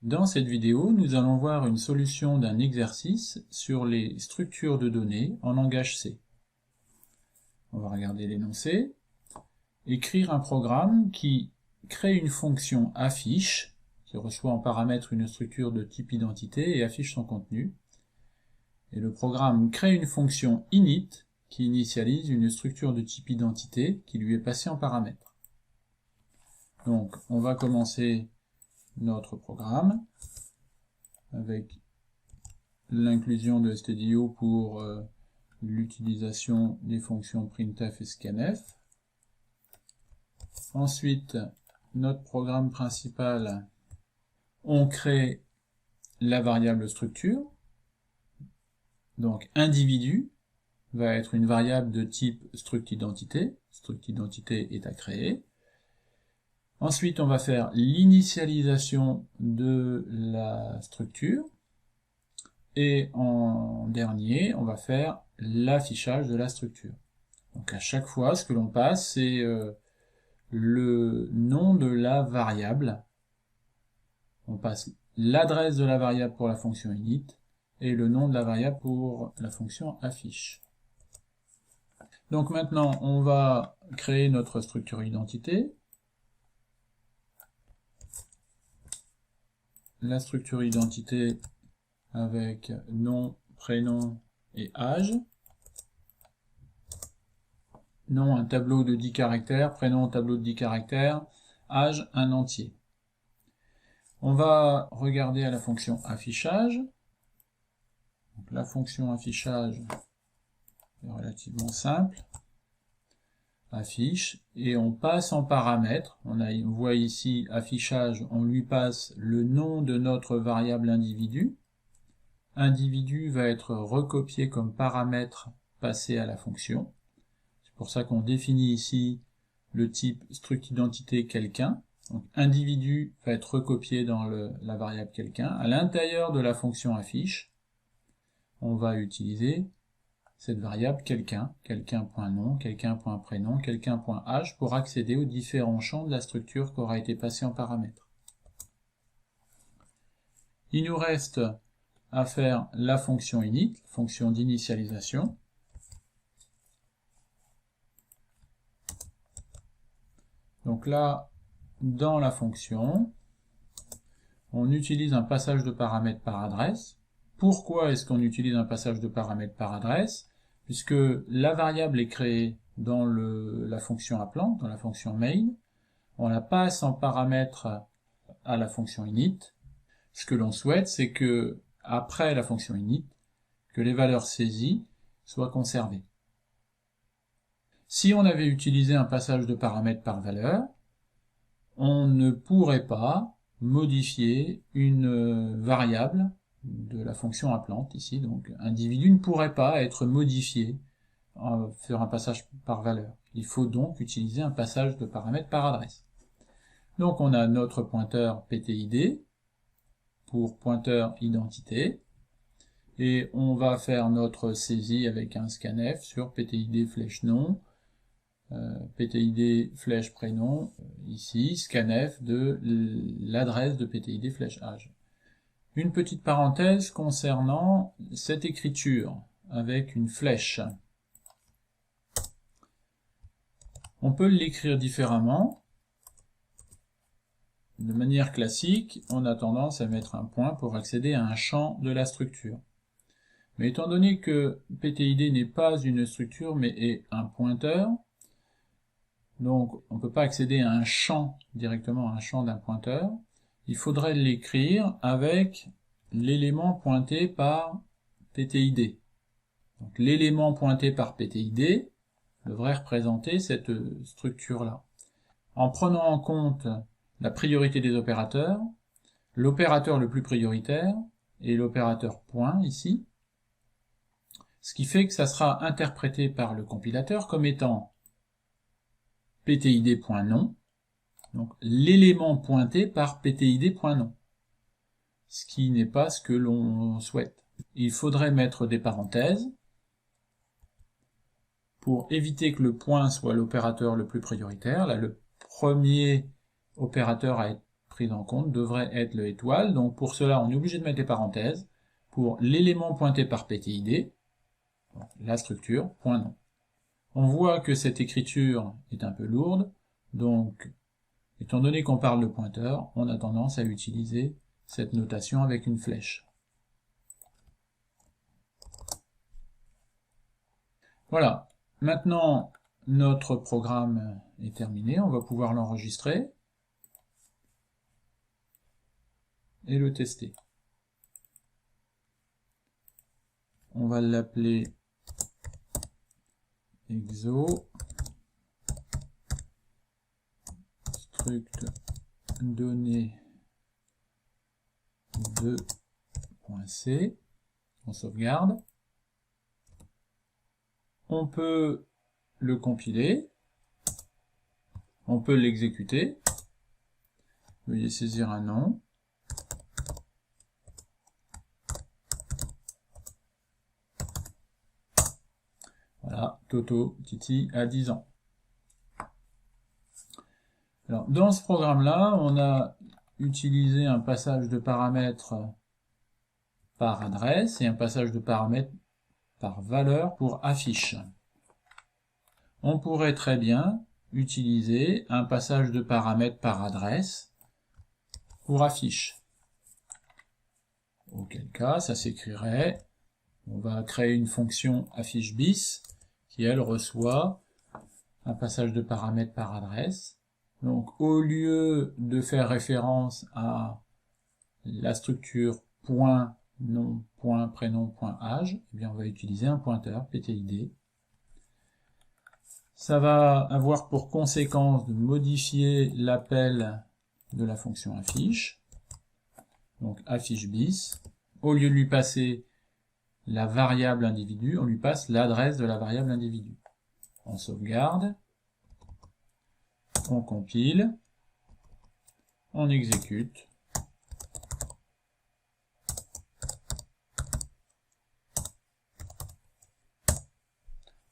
Dans cette vidéo, nous allons voir une solution d'un exercice sur les structures de données en langage C. On va regarder l'énoncé. Écrire un programme qui crée une fonction affiche, qui reçoit en paramètre une structure de type identité et affiche son contenu. Et le programme crée une fonction init, qui initialise une structure de type identité qui lui est passée en paramètre. Donc, on va commencer notre programme avec l'inclusion de stdio pour l'utilisation des fonctions printf et scanf. Ensuite, notre programme principal, on crée la variable structure. Donc individu va être une variable de type struct-identité. Struct-identité est à créer. Ensuite, on va faire l'initialisation de la structure. Et en dernier, on va faire l'affichage de la structure. Donc à chaque fois, ce que l'on passe, c'est le nom de la variable. On passe l'adresse de la variable pour la fonction init et le nom de la variable pour la fonction affiche. Donc maintenant, on va créer notre structure identité. La structure identité avec nom, prénom et âge. Nom, un tableau de 10 caractères, prénom, un tableau de 10 caractères, âge, un entier. On va regarder à la fonction affichage. Donc, la fonction affichage est relativement simple. Affiche, et on passe en paramètre. On voit ici affichage, on lui passe le nom de notre variable individu. Individu va être recopié comme paramètre passé à la fonction. C'est pour ça qu'on définit ici le type struct-identité quelqu'un. Donc individu va être recopié dans la variable quelqu'un. À l'intérieur de la fonction affiche, on va utiliser cette variable quelqu'un, quelqu'un.nom, quelqu'un.prénom, quelqu'un.âge pour accéder aux différents champs de la structure qui aura été passée en paramètre. Il nous reste à faire la fonction init, fonction d'initialisation. Donc là, dans la fonction, on utilise un passage de paramètres par adresse. Pourquoi est-ce qu'on utilise un passage de paramètres par adresse? Puisque la variable est créée dans la fonction appelante, dans la fonction main, on la passe en paramètre à la fonction init. Ce que l'on souhaite, c'est que, après la fonction init, que les valeurs saisies soient conservées. Si on avait utilisé un passage de paramètres par valeur, on ne pourrait pas modifier une variable de la fonction appelante ici, donc individu ne pourrait pas être modifié sur un passage par valeur. Il faut donc utiliser un passage de paramètres par adresse. Donc on a notre pointeur PTID pour pointeur identité, et on va faire notre saisie avec un scanf sur PTID flèche nom, PTID flèche prénom, ici, scanf de l'adresse de PTID flèche âge. Une petite parenthèse concernant cette écriture avec une flèche. On peut l'écrire différemment. De manière classique, on a tendance à mettre un point pour accéder à un champ de la structure. Mais étant donné que PTID n'est pas une structure mais est un pointeur, donc on ne peut pas accéder à un champ directement, à un champ d'un pointeur, il faudrait l'écrire avec l'élément pointé par PTID. Donc l'élément pointé par PTID devrait représenter cette structure-là. En prenant en compte la priorité des opérateurs, l'opérateur le plus prioritaire et l'opérateur point ici, ce qui fait que ça sera interprété par le compilateur comme étant PTID.nom, donc l'élément pointé par PTID.nom, ce qui n'est pas ce que l'on souhaite. Il faudrait mettre des parenthèses pour éviter que le point soit l'opérateur le plus prioritaire. Là, le premier opérateur à être prise en compte devrait être le étoile. Donc pour cela, on est obligé de mettre des parenthèses pour l'élément pointé par PTID, donc la structure, point nom. On voit que cette écriture est un peu lourde, donc étant donné qu'on parle de pointeur, on a tendance à utiliser cette notation avec une flèche. Voilà, maintenant notre programme est terminé, on va pouvoir l'enregistrer et le tester. On va l'appeler exo struct données 2.c, on sauvegarde. On peut le compiler, on peut l'exécuter. Veuillez saisir un nom. Voilà, Toto Titi a 10 ans. Alors, dans ce programme-là, on a utilisé un passage de paramètres par adresse et un passage de paramètres par valeur pour affiche. On pourrait très bien utiliser un passage de paramètres par adresse pour affiche. Auquel cas, ça s'écrirait, on va créer une fonction affiche bis qui, elle, reçoit un passage de paramètres par adresse. Donc, au lieu de faire référence à la structure point nom, point prénom, point âge, eh bien, on va utiliser un pointeur, PTID. Ça va avoir pour conséquence de modifier l'appel de la fonction affiche. Donc, affiche bis. Au lieu de lui passer la variable individu, on lui passe l'adresse de la variable individu. On sauvegarde. On compile. On exécute.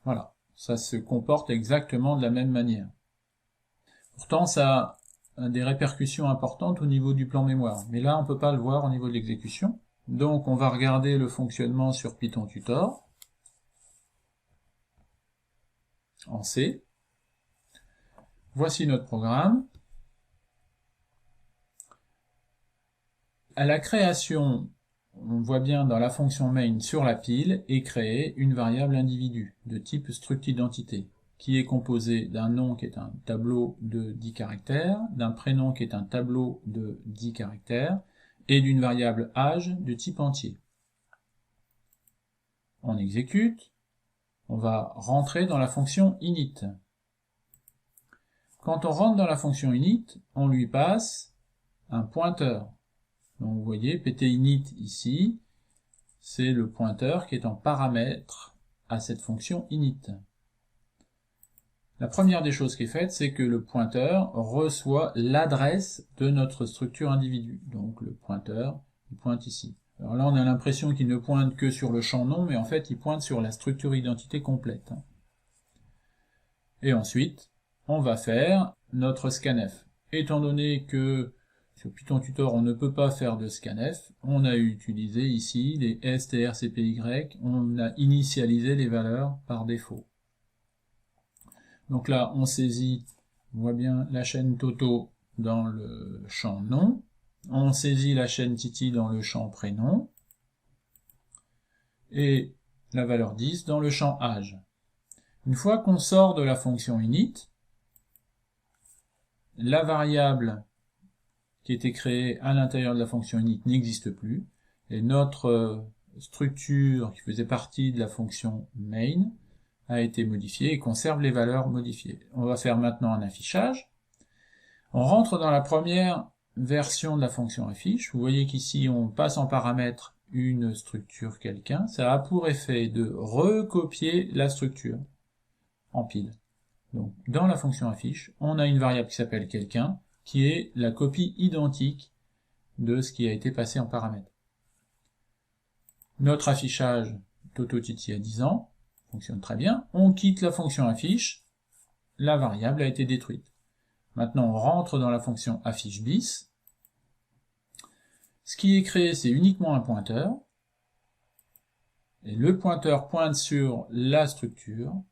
Voilà, ça se comporte exactement de la même manière. Pourtant, ça a des répercussions importantes au niveau du plan mémoire, mais là, on ne peut pas le voir au niveau de l'exécution. Donc, on va regarder le fonctionnement sur Python Tutor, en C. Voici notre programme. À la création, on voit bien dans la fonction main sur la pile est créée une variable individu de type struct identité qui est composée d'un nom qui est un tableau de 10 caractères, d'un prénom qui est un tableau de 10 caractères et d'une variable âge de type entier. On exécute, on va rentrer dans la fonction init. Quand on rentre dans la fonction init, on lui passe un pointeur. Donc vous voyez, ptinit ici, c'est le pointeur qui est en paramètre à cette fonction init. La première des choses qui est faite, c'est que le pointeur reçoit l'adresse de notre structure individu. Donc le pointeur, il pointe ici. Alors là, on a l'impression qu'il ne pointe que sur le champ nom, mais en fait, il pointe sur la structure identité complète. Et ensuite, on va faire notre scanf. Étant donné que sur Python Tutor, on ne peut pas faire de scanf, on a utilisé ici les strcpy, on a initialisé les valeurs par défaut. Donc là, on saisit, on voit bien la chaîne Toto dans le champ nom, on saisit la chaîne Titi dans le champ prénom, et la valeur 10 dans le champ âge. Une fois qu'on sort de la fonction init, la variable qui était créée à l'intérieur de la fonction init n'existe plus, et notre structure qui faisait partie de la fonction main a été modifiée et conserve les valeurs modifiées. On va faire maintenant un affichage. On rentre dans la première version de la fonction affiche. Vous voyez qu'ici on passe en paramètre une structure quelqu'un. Ça a pour effet de recopier la structure en pile. Donc dans la fonction affiche, on a une variable qui s'appelle quelqu'un, qui est la copie identique de ce qui a été passé en paramètre. Notre affichage Toto Titi a 10 ans fonctionne très bien. On quitte la fonction affiche, la variable a été détruite. Maintenant on rentre dans la fonction affiche bis, Ce qui est créé, c'est uniquement un pointeur. Et le pointeur pointe sur la structure,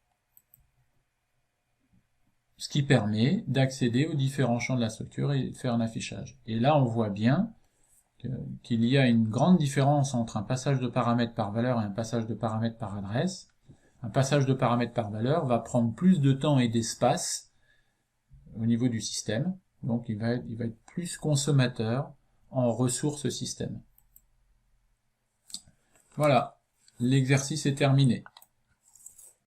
ce qui permet d'accéder aux différents champs de la structure et de faire un affichage. Et là, on voit bien qu'il y a une grande différence entre un passage de paramètres par valeur et un passage de paramètres par adresse. Un passage de paramètres par valeur va prendre plus de temps et d'espace au niveau du système, donc il va être plus consommateur en ressources système. Voilà, l'exercice est terminé.